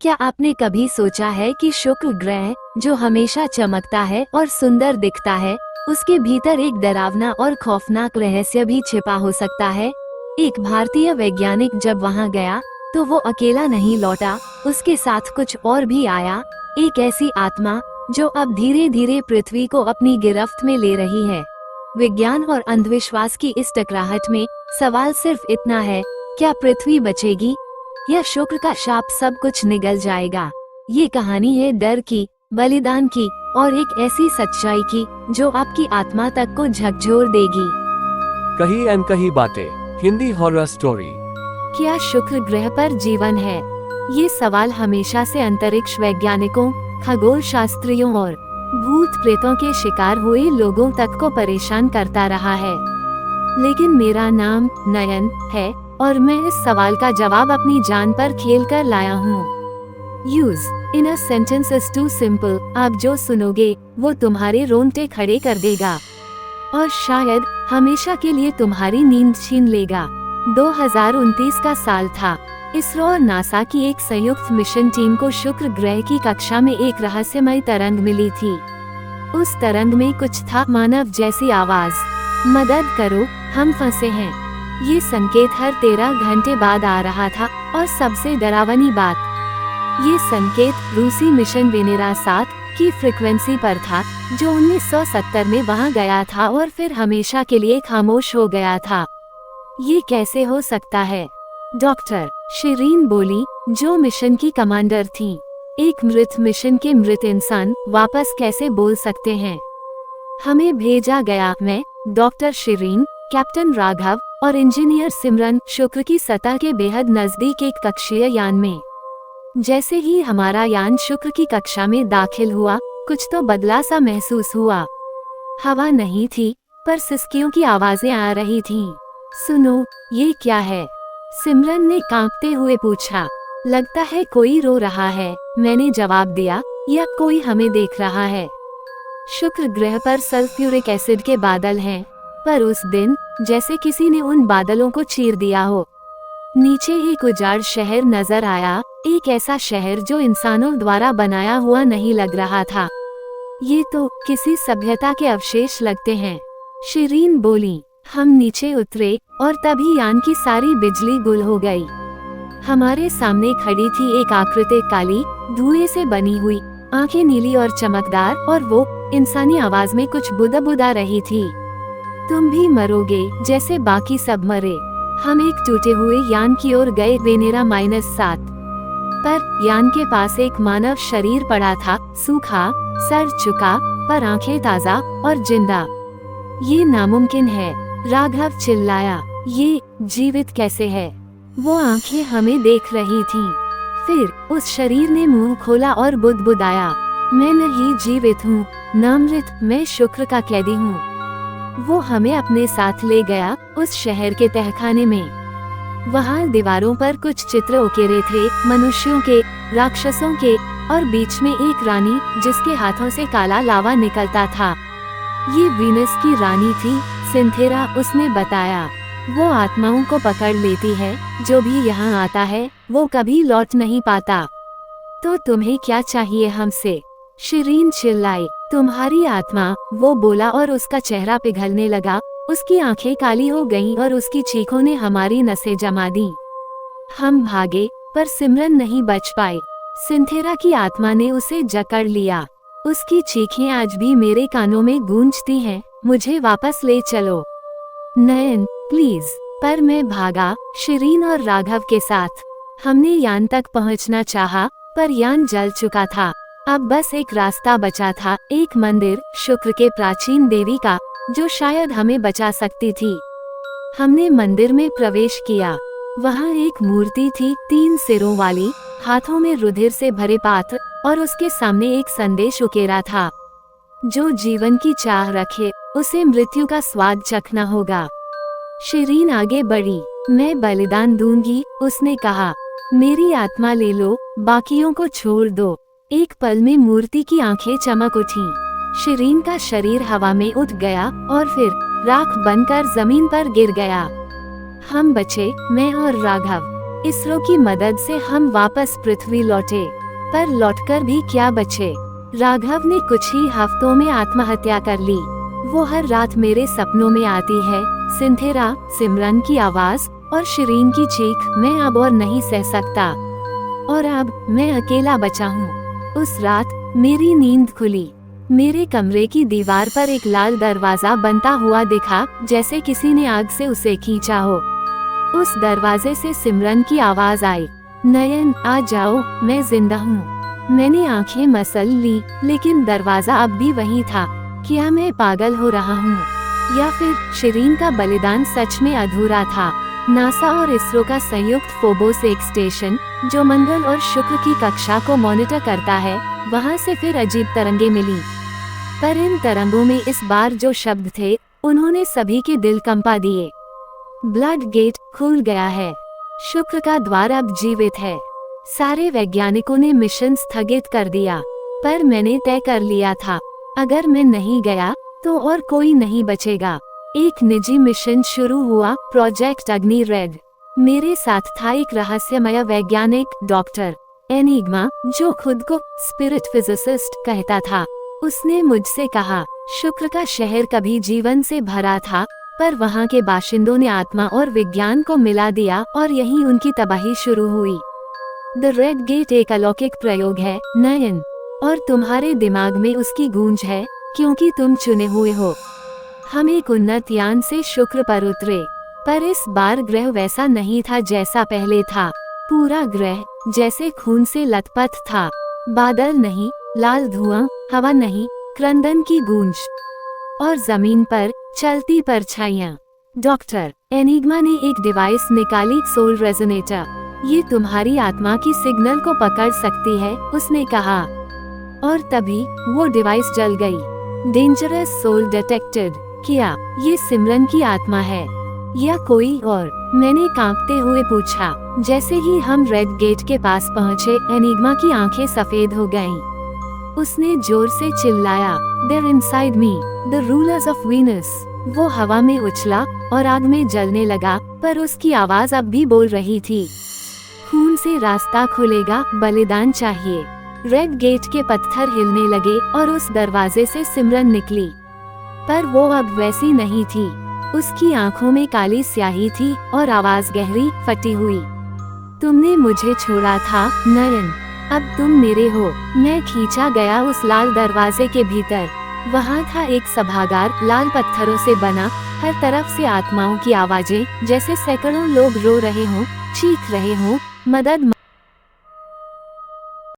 क्या आपने कभी सोचा है कि शुक्र ग्रह, जो हमेशा चमकता है और सुंदर दिखता है, उसके भीतर एक डरावना और खौफनाक रहस्य भी छिपा हो सकता है। एक भारतीय वैज्ञानिक जब वहां गया, तो वो अकेला नहीं लौटा, उसके साथ कुछ और भी आया। एक ऐसी आत्मा जो अब धीरे धीरे पृथ्वी को अपनी गिरफ्त में ले रही है। विज्ञान और अंधविश्वास की इस टकराहट में सवाल सिर्फ इतना है, क्या पृथ्वी बचेगी या शुक्र का शाप सब कुछ निगल जाएगा। ये कहानी है डर की, बलिदान की और एक ऐसी सच्चाई की जो आपकी आत्मा तक को झकझोर देगी। कही अनकही बातें, हिंदी हॉरर स्टोरी। क्या शुक्र ग्रह पर जीवन है? ये सवाल हमेशा से अंतरिक्ष वैज्ञानिकों, खगोल शास्त्रियों और भूत प्रेतों के शिकार हुए लोगों तक को परेशान करता रहा है। लेकिन मेरा नाम नयन है और मैं इस सवाल का जवाब अपनी जान पर खेल कर लाया हूँ। Use in a sentence is too simple. आप जो सुनोगे वो तुम्हारे रोंगटे खड़े कर देगा और शायद हमेशा के लिए तुम्हारी नींद छीन लेगा। 2029 का साल था। इसरो और नासा की एक संयुक्त मिशन टीम को शुक्र ग्रह की कक्षा में एक रहस्यमय तरंग मिली थी। उस तरंग में कुछ था मानव जैसी आवाज, मदद करो, हम फंसे हैं। ये संकेत हर 13 घंटे बाद आ रहा था और सबसे डरावनी बात, ये संकेत रूसी मिशन वेनेरा 7 की फ्रीक्वेंसी पर था, जो 1970 में वहां गया था और फिर हमेशा के लिए खामोश हो गया था। ये कैसे हो सकता है? डॉक्टर शिरीन बोली, जो मिशन की कमांडर थी। एक मृत मिशन के मृत इंसान वापस कैसे बोल सकते हैं? हमें भेजा गया, मैं, डॉक्टर शिरीन, कैप्टन राघव और इंजीनियर सिमरन, शुक्र की सतह के बेहद नजदीक एक कक्षीय यान में। जैसे ही हमारा यान शुक्र की कक्षा में दाखिल हुआ, कुछ तो बदला सा महसूस हुआ। हवा नहीं थी, पर सिसकियों की आवाजें आ रही थीं। सुनो, ये क्या है? सिमरन ने कांपते हुए पूछा। लगता है कोई रो रहा है, मैंने जवाब दिया, या कोई हमें देख रहा है। शुक्र ग्रह पर सल्फ्यूरिक एसिड के बादल हैं, पर उस दिन जैसे किसी ने उन बादलों को चीर दिया हो। नीचे एक उजाड़ शहर नजर आया, एक ऐसा शहर जो इंसानों द्वारा बनाया हुआ नहीं लग रहा था। ये तो किसी सभ्यता के अवशेष लगते हैं, शिरीन बोली। हम नीचे उतरे और तभी यान की सारी बिजली गुल हो गई। हमारे सामने खड़ी थी एक आकृति, काली, धुएं से बनी हुई, आंखें नीली और चमकदार, और वो इंसानी आवाज में कुछ बुदा रही थी। तुम भी मरोगे जैसे बाकी सब मरे। हम एक टूटे हुए यान की ओर गए, वेनेरा -7 पर। यान के पास एक मानव शरीर पड़ा था, सूखा, सर झुका, पर आंखें ताजा और जिंदा। ये नामुमकिन है, राघव चिल्लाया। ये जीवित कैसे है? वो आंखें हमें देख रही थीं। फिर उस शरीर ने मुंह खोला और बुदबुदाया, मैं नहीं जीवित हूँ, नामृत, मैं शुक्र का कैदी हूँ। वो हमें अपने साथ ले गया उस शहर के तहखाने में। वहाँ दीवारों पर कुछ चित्र उकेरे थे, मनुष्यों के, राक्षसों के, और बीच में एक रानी जिसके हाथों से काला लावा निकलता था। ये वीनस की रानी थी, सिंथेरा, उसने बताया। वो आत्माओं को पकड़ लेती है, जो भी यहाँ आता है वो कभी लौट नहीं पाता। तो तुम्हें क्या चाहिए हमसे? शिरीन चिल्लाई। तुम्हारी आत्मा, वो बोला और उसका चेहरा पिघलने लगा। उसकी आंखें काली हो गईं और उसकी चीखों ने हमारी नसें जमा दी। हम भागे, पर सिमरन नहीं बच पाई। सिंथेरा की आत्मा ने उसे जकड़ लिया। उसकी चीखें आज भी मेरे कानों में गूंजती हैं, मुझे वापस ले चलो नयन, प्लीज। पर मैं भागा, शिरीन और राघव के साथ। हमने यान तक पहुंचना चाहा, पर यान जल चुका था। अब बस एक रास्ता बचा था, एक मंदिर, शुक्र के प्राचीन देवी का, जो शायद हमें बचा सकती थी। हमने मंदिर में प्रवेश किया। वहाँ एक मूर्ति थी, 3 सिरों वाली, हाथों में रुधिर से भरे पात्र, और उसके सामने एक संदेश उकेरा था, जो जीवन की चाह रखे उसे मृत्यु का स्वाद चखना होगा। शिरीन आगे बढ़ी। मैं बलिदान दूंगी, उसने कहा। मेरी आत्मा ले लो, बाकियों को छोड़ दो। एक पल में मूर्ति की आंखें चमक उठीं। शिरीन का शरीर हवा में उठ गया और फिर राख बनकर जमीन पर गिर गया। हम बचे, मैं और राघव। इसरो की मदद से हम वापस पृथ्वी लौटे, पर लौटकर भी क्या बचे। राघव ने कुछ ही हफ्तों में आत्महत्या कर ली। वो हर रात मेरे सपनों में आती है। सिंथेरा, सिमरन की आवाज और शिरीन की चीख, मैं अब और नहीं सह सकता और अब मैं अकेला बचा हूँ। उस रात मेरी नींद खुली। मेरे कमरे की दीवार पर एक लाल दरवाजा बनता हुआ दिखा, जैसे किसी ने आग से उसे खींचा हो। उस दरवाजे से सिमरन की आवाज आई, नयन आ जाओ, मैं जिंदा हूँ। मैंने आंखें मसल ली, लेकिन दरवाजा अब भी वहीं था। क्या मैं पागल हो रहा हूँ या फिर शिरीन का बलिदान सच में अधूरा था। नासा और इसरो का संयुक्त फोबोस एक स्टेशन, जो मंगल और शुक्र की कक्षा को मॉनिटर करता है, वहाँ से फिर अजीब तरंगे मिली। पर इन तरंगों में इस बार जो शब्द थे, उन्होंने सभी के दिल कंपा दिए। ब्लड गेट खुल गया है। शुक्र का द्वार अब जीवित है। सारे वैज्ञानिकों ने मिशन स्थगित कर दिया, पर मैंने तय कर लिया था, अगर मैं नहीं गया तो और कोई नहीं बचेगा। एक निजी मिशन शुरू हुआ, प्रोजेक्ट अग्नि रेड। मेरे साथ था एक रहस्यमय वैज्ञानिक, डॉक्टर एनिग्मा, जो खुद को स्पिरिट फिजिसिस्ट कहता था। उसने मुझसे कहा, शुक्र का शहर कभी जीवन से भरा था, पर वहाँ के बाशिंदों ने आत्मा और विज्ञान को मिला दिया और यहीं उनकी तबाही शुरू हुई। द रेड गेट एक अलौकिक प्रयोग है, नयन, और तुम्हारे दिमाग में उसकी गूंज है, क्योंकि तुम चुने हुए हो। हम एक उन्नत यान से शुक्र पर उतरे, पर इस बार ग्रह वैसा नहीं था जैसा पहले था। पूरा ग्रह जैसे खून से लथपथ था। बादल नहीं, लाल धुआं, हवा नहीं, क्रंदन की गूंज, और जमीन पर चलती परछाइयां। डॉक्टर एनिग्मा ने एक डिवाइस निकाली, सोल रेजोनेटर। ये तुम्हारी आत्मा की सिग्नल को पकड़ सकती है, उसने कहा। और तभी वो डिवाइस जल गई। Dangerous soul detected. क्या ये सिमरन की आत्मा है या कोई और? मैंने कांपते हुए पूछा। जैसे ही हम रेड गेट के पास पहुँचे, एनिग्मा की आंखें सफेद हो गईं। उसने जोर से चिल्लाया, "They're inside me, the rulers of Venus." वो हवा में उछला और आग में जलने लगा, पर उसकी आवाज अब भी बोल रही थी, खून से रास्ता खुलेगा, बलिदान चाहिए। रेड गेट के पत्थर हिलने लगे और उस दरवाजे से सिमरन निकली, पर वो अब वैसी नहीं थी। उसकी आंखों में काली स्याही थी और आवाज गहरी, फटी हुई। तुमने मुझे छोड़ा था, नयन, अब तुम मेरे हो। मैं खींचा गया उस लाल दरवाजे के भीतर। वहाँ था एक सभागार, लाल पत्थरों से बना, हर तरफ से आत्माओं की आवाजें, जैसे सैकड़ों लोग रो रहे हों, चीख रहे हों, मदद